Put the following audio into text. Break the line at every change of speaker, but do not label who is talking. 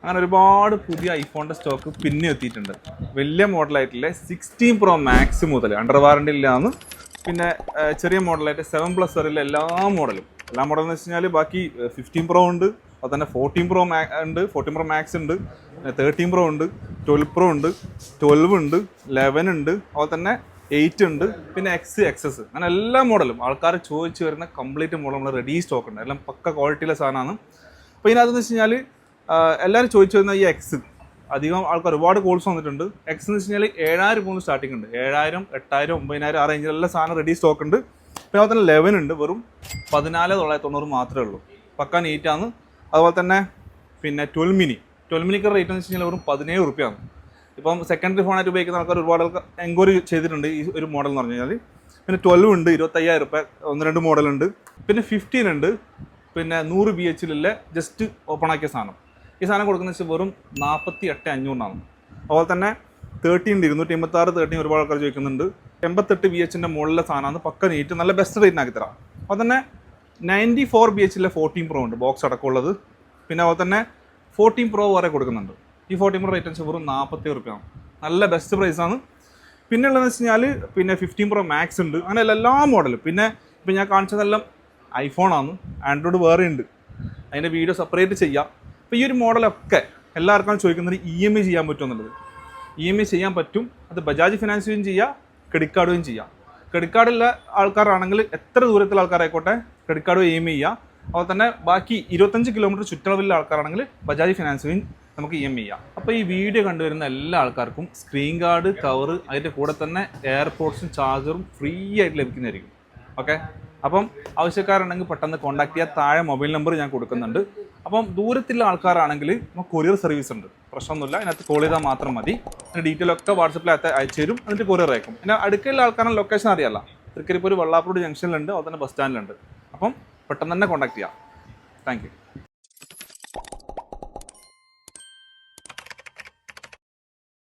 അങ്ങനെ ഒരുപാട് പുതിയ ഐഫോണിൻ്റെ സ്റ്റോക്ക് പിന്നെ എത്തിയിട്ടുണ്ട്. വലിയ മോഡലായിട്ടുള്ള 16 Pro Max മുതൽ അണ്ടർ വാറണ്ടി ഇല്ലാന്ന്, പിന്നെ ചെറിയ മോഡലായിട്ട് 7+ വരെയുള്ള എല്ലാ മോഡലും എന്ന് വെച്ച് കഴിഞ്ഞാൽ ബാക്കി 15 Pro ഉണ്ട്, അതുപോലെ തന്നെ 14 Pro ഉണ്ട്, 14 Pro Max ഉണ്ട്, 13 Pro ഉണ്ട്, 12 Pro ഉണ്ട്, 12 ഉണ്ട്, 11 ഉണ്ട്, അതുപോലെ തന്നെ 8 ഉണ്ട്, പിന്നെ XS അങ്ങനെ എല്ലാ മോഡലും ആൾക്കാർ ചോദിച്ചു വരുന്ന കംപ്ലീറ്റ് മോഡൽ നമ്മൾ റെഡി സ്റ്റോക്ക് ഉണ്ട്. എല്ലാം പക്ക ക്വാളിറ്റിയിലെ സാധനമാണ്. അപ്പോൾ ഇതിനകത്തെന്ന് വെച്ച് കഴിഞ്ഞാൽ എല്ലാവരും ചോദിച്ചു വരുന്ന ഈ X അധികം ആൾക്കാർ ഒരുപാട് കോൾസ് വന്നിട്ടുണ്ട്. X എന്ന് വെച്ച് കഴിഞ്ഞാൽ 7000 മുതൽ സ്റ്റാർട്ടിംഗ് ഉണ്ട്. 7000, 8000, 9000 ആ റേഞ്ചിലെല്ലാം സാധനം റെഡി സ്റ്റോക്ക് ഉണ്ട്. പിന്നെ അതുപോലെ തന്നെ 11 ഉണ്ട്, വെറും 14,990 മാത്രമേ ഉള്ളൂ. പക്ക നീറ്റാണ്. അതുപോലെ തന്നെ പിന്നെ 12 മിനിക്ക് റേറ്റ് എന്ന് വെച്ച് കഴിഞ്ഞാൽ വെറും 17 റുപ്യാണ്. ഇപ്പം സെക്കൻഡറി ഫോണായിട്ട് ഉപയോഗിക്കുന്ന ആൾക്കാർ ഒരുപാട് ആൾക്കാർ എൻക്വയറി ചെയ്തിട്ടുണ്ട് ഈ ഒരു മോഡൽ എന്ന് പറഞ്ഞു കഴിഞ്ഞാൽ. പിന്നെ 12 ഉണ്ട്, 25,000 രൂപ, 1-2 മോഡലുണ്ട്. പിന്നെ 15 ഉണ്ട്, പിന്നെ 100 BHലുള്ള ജസ്റ്റ് ഓപ്പൺ ആക്കിയ സാധനം. ഈ സാധനം കൊടുക്കുന്നത് വെച്ചാൽ വെറും 48,500 അതുപോലെ തന്നെ 13 ഉണ്ട്, 286, 13 ഒരുപാട് ആൾക്കാർ ചോദിക്കുന്നുണ്ട്. 88 BHൻ്റെ മുകളിലെ സാധനമാണ്, പക്ക നീറ്റ്, നല്ല ബെസ്റ്റ് റേറ്റിനാക്കി തരാം. അതുപോലെ തന്നെ 94 BHലുള്ള 14 Pro ഉണ്ട്, ബോക്സ് അടക്കമുള്ളത്. പിന്നെ അതുപോലെ തന്നെ 14 Pro വരെ കൊടുക്കുന്നുണ്ട്. ഈ 14 Pro റേറ്റ് വെച്ചാൽ വെറും 47 റുപ്യാണ്, നല്ല ബെസ്റ്റ് പ്രൈസാണ്. പിന്നെ ഉള്ളതെന്ന് വെച്ച് കഴിഞ്ഞാൽ പിന്നെ 15 Pro Max ഉണ്ട്, അങ്ങനെ എല്ലാ മോഡലും. പിന്നെ ഇപ്പം ഞാൻ കാണിച്ചതെല്ലാം ഐഫോണാണ്, ആൻഡ്രോയിഡ് വേറെ ഉണ്ട്, അതിൻ്റെ വീഡിയോ സെപ്പറേറ്റ് ചെയ്യാം. അപ്പോൾ ഈ ഒരു മോഡലൊക്കെ എല്ലാവർക്കും ചോദിക്കുന്നത് EMI ചെയ്യാൻ പറ്റുമെന്നുള്ളത്. EMI ചെയ്യാൻ പറ്റും, അത് ബജാജ് ഫിനാൻസ് ചെയ്യാം, ക്രെഡിറ്റ് കാർഡും ചെയ്യാം. ക്രെഡിറ്റ് കാർഡുള്ള ആൾക്കാരാണെങ്കിൽ എത്ര ദൂരത്തിലുള്ള ആൾക്കാരായിക്കോട്ടെ ക്രെഡിറ്റ് കാർഡ് EMI ചെയ്യാം. അതുപോലെ തന്നെ ബാക്കി 25 കിലോമീറ്റർ ചുറ്റളവിലുള്ള ആൾക്കാരാണെങ്കിൽ ബജാജ് ഫിനാൻസ് നമുക്ക് EMI ചെയ്യാം. അപ്പോൾ ഈ വീഡിയോ കണ്ടുവരുന്ന എല്ലാ ആൾക്കാർക്കും സ്ക്രീൻ ഗാർഡ്, കവർ, അതിൻ്റെ കൂടെ തന്നെ എയർപോർട്സും ചാർജറും ഫ്രീ ആയിട്ട് ലഭിക്കുന്നതായിരിക്കും. ഓക്കെ, അപ്പം ആവശ്യക്കാരുണ്ടെങ്കിൽ പെട്ടെന്ന് കോൺടാക്ട് ചെയ്യുക. താഴെ മൊബൈൽ നമ്പർ ഞാൻ കൊടുക്കുന്നുണ്ട്. അപ്പം ദൂരത്തുള്ള ആൾക്കാരാണെങ്കിൽ നമുക്ക് കൊറിയർ സർവീസ് ഉണ്ട്, പ്രശ്നമൊന്നുമില്ല. അതിനകത്ത് കോൾ ചെയ്താൽ മാത്രം മതി. അതിൻ്റെ ഡീറ്റെയിൽ ഒക്കെ വാട്സപ്പിൽ അയച്ചു തരും, എന്നിട്ട് കൊറിയർ അയക്കും. പിന്നെ അടുക്കലുള്ള ആൾക്കാരുടെ ലൊക്കേഷൻ അറിയാമല്ലോ, തൃക്കരിപ്പൂർ വെള്ളാപ്പൂർ ജംഗ്ഷനിലുണ്ട്, അതുപോലെ തന്നെ ബസ് സ്റ്റാൻഡിലുണ്ട്. അപ്പം പെട്ടെന്ന് തന്നെ കോൺടാക്ട് ചെയ്യാം. Thank you.